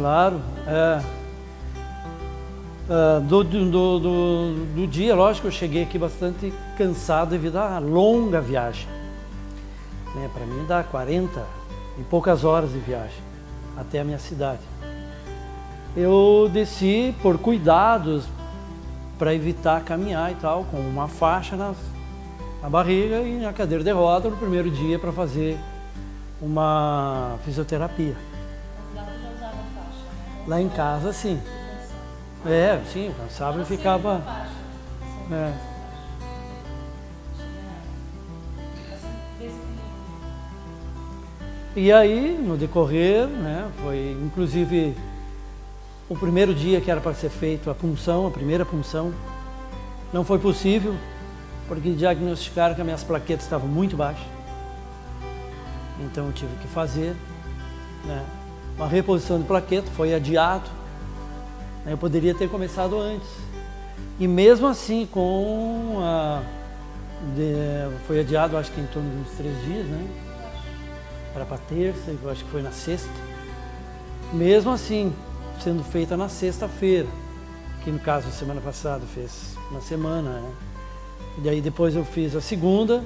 claro. Do dia, lógico, eu cheguei aqui bastante cansado devido à longa viagem. Né? Para mim dá 40 e poucas horas de viagem até a minha cidade. Eu desci por cuidados para evitar caminhar e tal, com uma faixa na barriga e na cadeira de roda no primeiro dia para fazer uma fisioterapia. Lá tu já usava faixa, né? Lá em casa, sim. Sim, cansava e ficava... E aí, no decorrer, né, foi inclusive o primeiro dia que era para ser feito a punção, a primeira punção, não foi possível, porque diagnosticaram que as minhas plaquetas estavam muito baixas. Então eu tive que fazer, né, uma reposição de plaqueta, foi adiado. Eu poderia ter começado antes. E mesmo assim, foi adiado, acho que em torno de uns 3 dias, né? Era para terça, eu acho que foi na sexta. Mesmo assim, sendo feita na sexta-feira, que no caso semana passada fez uma semana, né? E daí depois eu fiz a segunda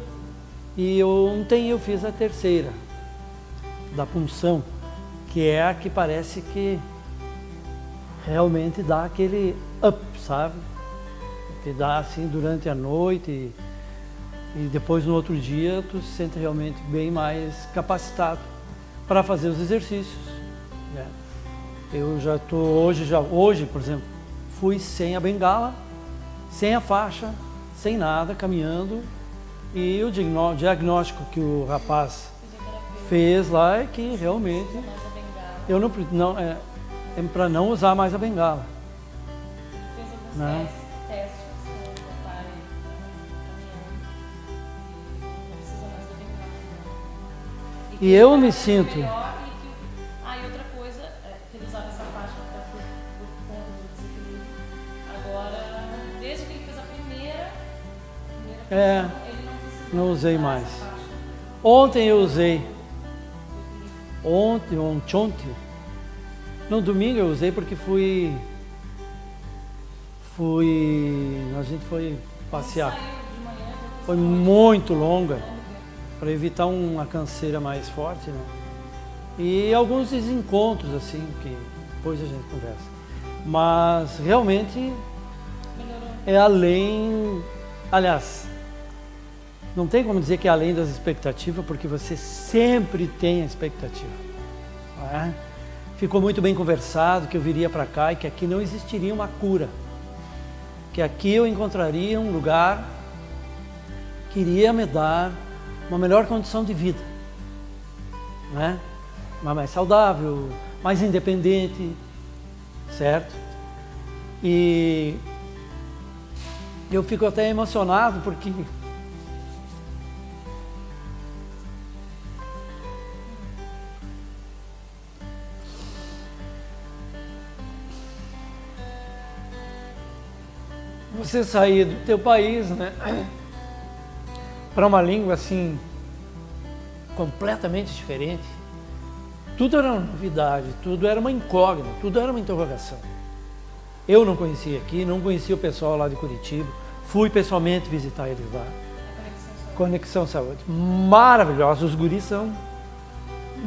e ontem eu fiz a terceira da punção, que é a que parece que realmente dá aquele up, sabe? Que dá assim durante a noite e depois no outro dia tu se sente realmente bem mais capacitado para fazer os exercícios, né? Eu já estou hoje, por exemplo, fui sem a bengala, sem a faixa, sem nada, caminhando, e o diagnóstico que o rapaz fez lá é que realmente eu não é para não usar mais a bengala. Fez alguns Né? testes com o pai caminhando e não precisa mais da bengala. E eu me sinto... E outra coisa, que ele usava essa faixa por conta do desequilíbrio. Agora, desde que ele fez a primeira posição, ele não precisa não usei usar mais. essa faixa. Ontem eu usei. Ontem. No domingo eu usei porque a gente foi passear. Saiu de manhã, Foi muito longa, para evitar uma canseira mais forte, né? E alguns desencontros, assim, que depois a gente conversa. Mas realmente é além... Aliás, não tem como dizer que é além das expectativas, porque você sempre tem a expectativa. Não é? Ficou muito bem conversado que eu viria para cá e que aqui não existiria uma cura. Que aqui eu encontraria um lugar que iria me dar uma melhor condição de vida. Não é? Uma mais saudável, mais independente, certo? E eu fico até emocionado porque você sair do teu país, né, para uma língua assim completamente diferente, tudo era uma novidade, tudo era uma incógnita, tudo era uma interrogação. Eu não conhecia aqui, não conhecia o pessoal lá de Curitiba, fui pessoalmente visitar eles lá. Conexão Saúde, maravilhosos, os guris são,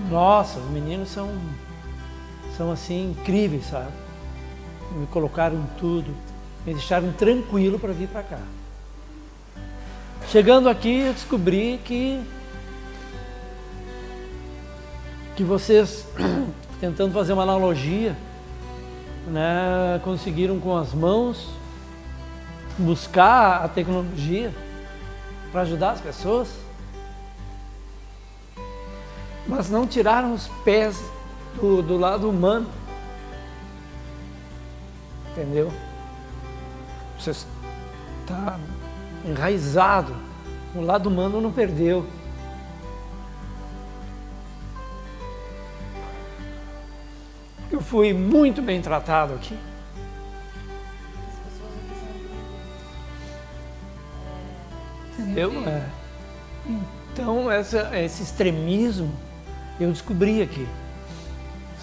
nossa, os meninos são assim incríveis, sabe? Me colocaram tudo, me deixaram tranquilo para vir para cá. Chegando aqui, eu descobri que vocês, tentando fazer uma analogia, né, conseguiram com as mãos buscar a tecnologia para ajudar as pessoas, mas não tiraram os pés do lado humano, entendeu? Você está enraizado, o lado humano não perdeu. Eu fui muito bem tratado aqui. As pessoas aqui são Entendeu? Então, esse extremismo eu descobri aqui,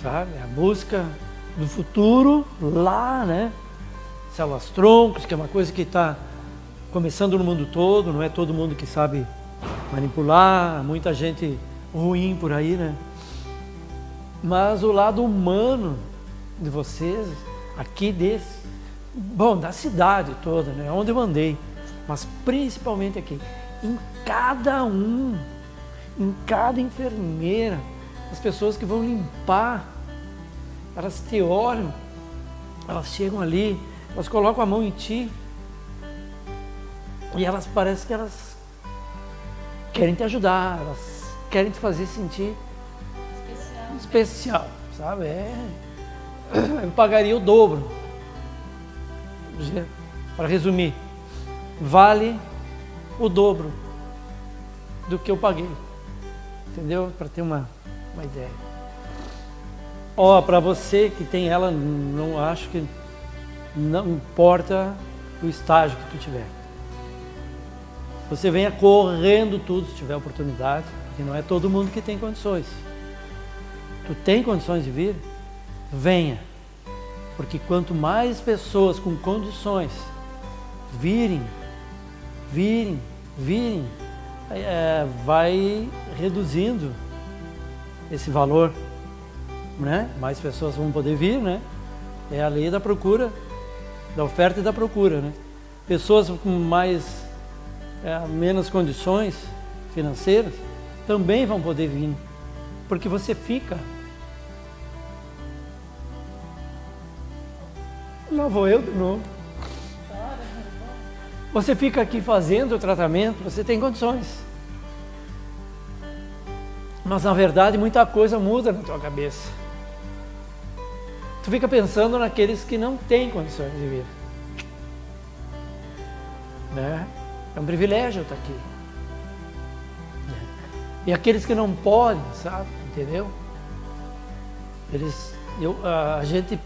sabe? A busca do futuro, lá, né? Células troncos, que é uma coisa que está começando no mundo todo, não é todo mundo que sabe manipular, muita gente ruim por aí, né? Mas o lado humano de vocês, aqui bom, da cidade toda, né? Onde eu andei, mas principalmente aqui, em cada enfermeira, as pessoas que vão limpar, elas te olham, elas chegam ali, elas colocam a mão em ti e elas parecem que elas querem te ajudar, elas querem te fazer sentir especial, sabe? Eu pagaria o dobro. Para resumir, vale o dobro do que eu paguei, entendeu? Para ter uma ideia. Ó, para você que tem ela, não acho que não importa o estágio que tu tiver. Você venha correndo tudo se tiver oportunidade, porque não é todo mundo que tem condições. Tu tem condições de vir? Venha. Porque quanto mais pessoas com condições virem, vai reduzindo esse valor, né? Mais pessoas vão poder vir, né? É a lei da procura, da oferta e da procura, né? Pessoas com menos condições financeiras também vão poder vir, porque você fica. Lá vou eu de novo. Você fica aqui fazendo o tratamento, você tem condições. Mas na verdade muita coisa muda na tua cabeça. Tu fica pensando naqueles que não têm condições de vir. Né? É um privilégio eu estar aqui. E aqueles que não podem, sabe? Entendeu? A gente,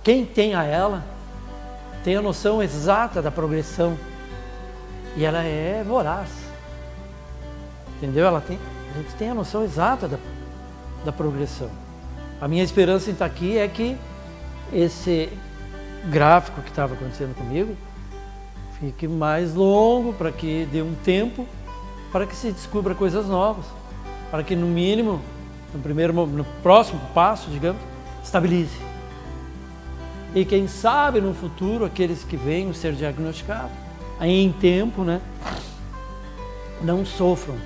quem tem a ela, tem a noção exata da progressão. E ela é voraz. Entendeu? A gente tem a noção exata da progressão. A minha esperança em estar aqui é que esse gráfico que estava acontecendo comigo fique mais longo, para que dê um tempo para que se descubra coisas novas, para que no mínimo, no próximo passo, digamos, estabilize. E quem sabe no futuro aqueles que venham ser diagnosticados aí em tempo, né, não sofram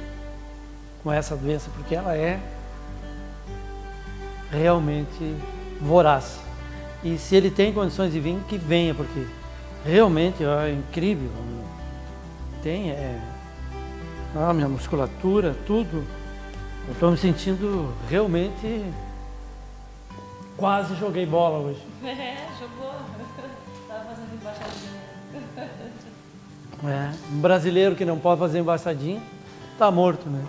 com essa doença, porque ela é realmente voraz. E se ele tem condições de vir, que venha, porque realmente é incrível. Tem a minha musculatura, tudo. Eu estou me sentindo realmente. Quase joguei bola hoje. Jogou. Estava fazendo embaixadinha. Um brasileiro que não pode fazer embaixadinha, está morto, né?